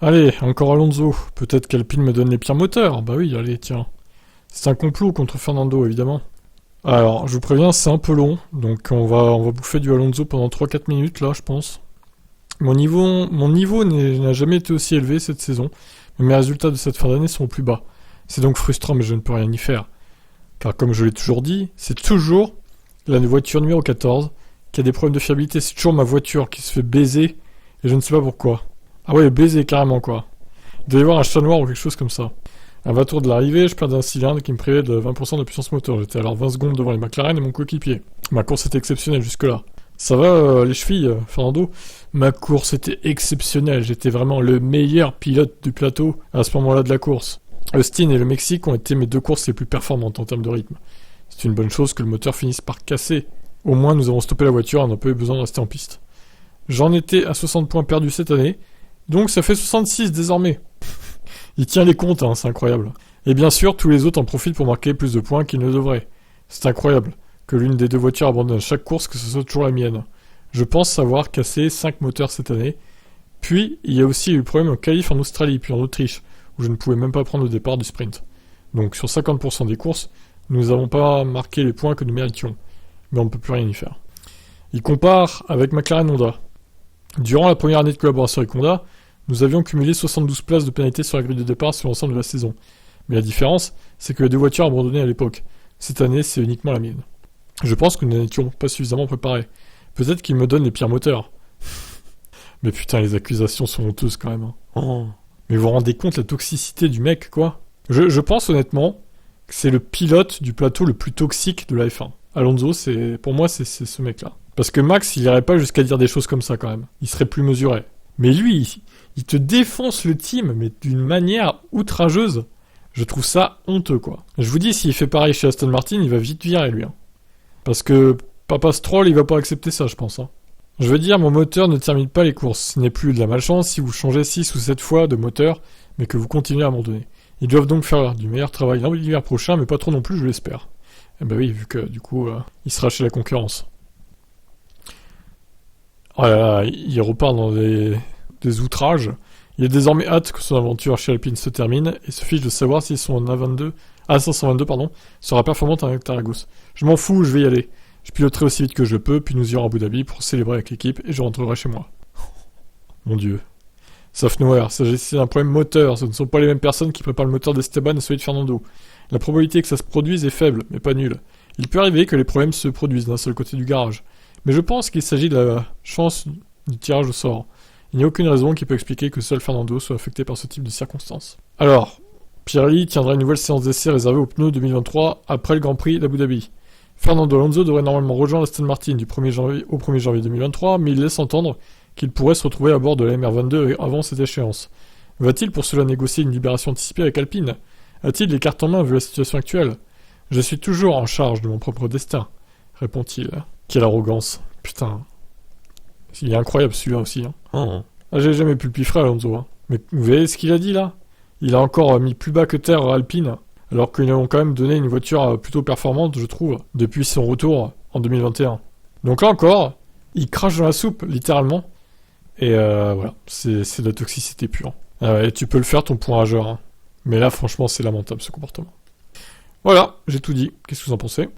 Allez, encore Alonso. Peut-être qu'Alpine me donne les pires moteurs. Bah oui, allez, tiens. C'est un complot contre Fernando, évidemment. Alors, je vous préviens, c'est un peu long, donc on va bouffer du Alonso pendant 3-4 minutes, là, je pense. Mon niveau n'a jamais été aussi élevé cette saison, mais mes résultats de cette fin d'année sont au plus bas. C'est donc frustrant, mais je ne peux rien y faire. Car comme je l'ai toujours dit, c'est toujours la voiture numéro 14 qui a des problèmes de fiabilité. C'est toujours ma voiture qui se fait baiser, et je ne sais pas pourquoi. Ah ouais, baiser carrément, quoi. Il doit y avoir un chat noir ou quelque chose comme ça. À 20 tours de l'arrivée, je perds un cylindre qui me privait de 20% de puissance moteur. J'étais alors 20 secondes devant les McLaren et mon coéquipier. Ma course était exceptionnelle jusque-là. Ça va, les chevilles, Fernando? Ma course était exceptionnelle. J'étais vraiment le meilleur pilote du plateau à ce moment-là de la course. Austin et le Mexique ont été mes deux courses les plus performantes en termes de rythme. C'est une bonne chose que le moteur finisse par casser. Au moins, nous avons stoppé la voiture et on n'a pas eu besoin de rester en piste. J'en étais à 60 points perdus cette année, donc ça fait 66 désormais. Il tient les comptes, hein, c'est incroyable. Et bien sûr, tous les autres en profitent pour marquer plus de points qu'ils ne devraient. C'est incroyable que l'une des deux voitures abandonne à chaque course, que ce soit toujours la mienne. Je pense avoir cassé 5 moteurs cette année. Puis, il y a aussi eu le problème en qualif en Australie, puis en Autriche, où je ne pouvais même pas prendre le départ du sprint. Donc sur 50% des courses, nous n'avons pas marqué les points que nous méritions. Mais on ne peut plus rien y faire. Il compare avec McLaren Honda. Durant la première année de collaboration avec Honda, nous avions cumulé 72 places de pénalité sur la grille de départ sur l'ensemble de la saison. Mais la différence, c'est que les deux voitures abandonnées à l'époque. Cette année, c'est uniquement la mienne. Je pense que nous n'étions pas suffisamment préparés. Peut-être qu'ils me donnent les pires moteurs. Mais putain, les accusations sont honteuses quand même. Hein. Oh. Mais vous vous rendez compte la toxicité du mec, quoi? Je pense honnêtement que c'est le pilote du plateau le plus toxique de la F1. Alonso, pour moi, c'est ce mec-là. Parce que Max, il irait pas jusqu'à dire des choses comme ça quand même. Il serait plus mesuré. Mais lui, il te défonce le team, mais d'une manière outrageuse. Je trouve ça honteux, quoi. Je vous dis, s'il fait pareil chez Aston Martin, il va vite virer, lui. Hein. Parce que Papa Stroll, il va pas accepter ça, je pense. Hein. Je veux dire, mon moteur ne termine pas les courses. Ce n'est plus de la malchance si vous changez 6 ou 7 fois de moteur, mais que vous continuez à abandonner. Ils doivent donc faire du meilleur travail l'hiver prochain, mais pas trop non plus, je l'espère. Eh ben oui, vu que, du coup, il sera chez la concurrence. Oh là là, il repart dans des outrages. Il a désormais hâte que son aventure chez Alpine se termine et se fiche de savoir si son A522 sera performante avec Taragos. Je m'en fous, je vais y aller. Je piloterai aussi vite que je peux, puis nous irons à Abu Dhabi pour célébrer avec l'équipe et je rentrerai chez moi. Mon Dieu. Sauf Noir, s'agissait d'un problème moteur. Ce ne sont pas les mêmes personnes qui préparent le moteur d'Esteban et celui de Fernando. La probabilité que ça se produise est faible, mais pas nulle. Il peut arriver que les problèmes se produisent d'un seul côté du garage. Mais je pense qu'il s'agit de la chance du tirage au sort. Il n'y a aucune raison qui peut expliquer que seul Fernando soit affecté par ce type de circonstances. Alors, Pirelli tiendra une nouvelle séance d'essai réservée aux pneus 2023 après le Grand Prix d'Abu Dhabi. Fernando Alonso devrait normalement rejoindre Aston Martin du 1er janvier au 1er janvier 2023, mais il laisse entendre qu'il pourrait se retrouver à bord de la MR22 avant cette échéance. Va-t-il pour cela négocier une libération anticipée avec Alpine? A-t-il les cartes en main vu la situation actuelle? Je suis toujours en charge de mon propre destin, répond-il. Quelle arrogance. Putain. Il est incroyable celui-là aussi. Hein. Oh. Ah, j'ai jamais pu le piffrer Alonso. Hein. Mais vous voyez ce qu'il a dit là? Il a encore mis plus bas que terre Alpine, alors qu'ils lui ont quand même donné une voiture plutôt performante, je trouve, depuis son retour en 2021. Donc là encore, il crache dans la soupe, littéralement. Et voilà, c'est de la toxicité pure. Et tu peux le faire ton point rageur. Hein. Mais là, franchement, c'est lamentable ce comportement. Voilà, j'ai tout dit. Qu'est-ce que vous en pensez ?